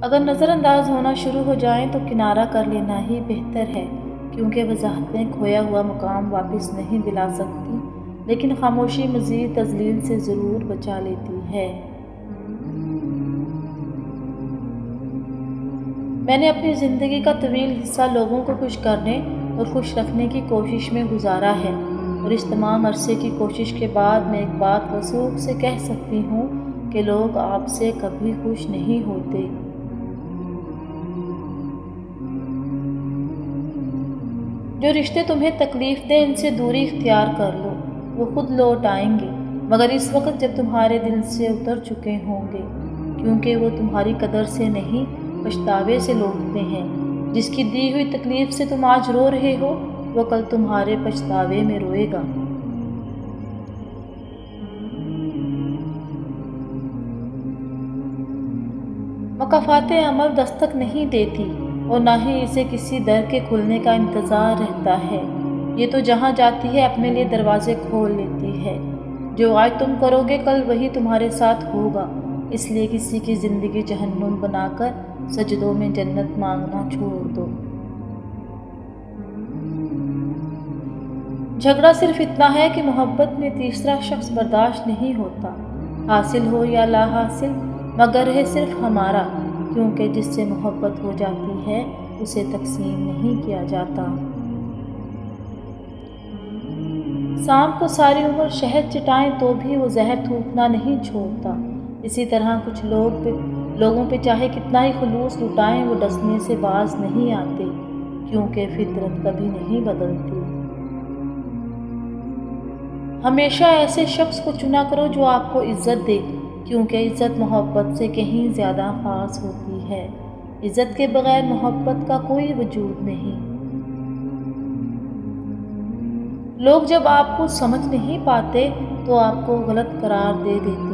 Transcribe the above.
اگر نظر انداز ہونا شروع ہو جائیں تو کنارہ کر لینا ہی بہتر ہے، کیونکہ وضاحتیں کھویا ہوا مقام واپس نہیں دلا سکتی، لیکن خاموشی مزید تذلیل سے ضرور بچا لیتی ہے۔ میں نے اپنی زندگی کا طویل حصہ لوگوں کو خوش کرنے اور خوش رکھنے کی کوشش میں گزارا ہے، اور اس تمام عرصے کی کوشش کے بعد میں ایک بات وثوق سے کہہ سکتی ہوں کہ لوگ آپ سے کبھی خوش نہیں ہوتے۔ جو رشتے تمہیں تکلیف دیں ان سے دوری اختیار کر لو، وہ خود لوٹ آئیں گے، مگر اس وقت جب تمہارے دل سے اتر چکے ہوں گے، کیونکہ وہ تمہاری قدر سے نہیں پچھتاوے سے لوٹتے ہیں۔ جس کی دی ہوئی تکلیف سے تم آج رو رہے ہو، وہ کل تمہارے پچھتاوے میں روئے گا۔ مکافات عمل دستک نہیں دیتی، اور نہ ہی اسے کسی در کے کھلنے کا انتظار رہتا ہے۔ یہ تو جہاں جاتی ہے اپنے لیے دروازے کھول لیتی ہے۔ جو آج تم کرو گے کل وہی تمہارے ساتھ ہوگا، اس لیے کسی کی زندگی جہنم بنا کر سجدوں میں جنت مانگنا چھوڑ دو۔ جھگڑا صرف اتنا ہے کہ محبت میں تیسرا شخص برداشت نہیں ہوتا، حاصل ہو یا لا حاصل، مگر ہے صرف ہمارا، کیونکہ جس سے محبت ہو جاتی ہے اسے تقسیم نہیں کیا جاتا۔ سانپ کو ساری عمر شہد چٹائیں تو بھی وہ زہر تھوکنا نہیں چھوڑتا، اسی طرح کچھ لوگوں پہ چاہے کتنا ہی خلوص لٹائیں وہ ڈسنے سے باز نہیں آتے، کیونکہ فطرت کبھی نہیں بدلتی۔ ہمیشہ ایسے شخص کو چنا کرو جو آپ کو عزت دے، کیونکہ عزت محبت سے کہیں زیادہ خاص ہوتی ہے۔ عزت کے بغیر محبت کا کوئی وجود نہیں۔ لوگ جب آپ کو سمجھ نہیں پاتے تو آپ کو غلط قرار دے دیتے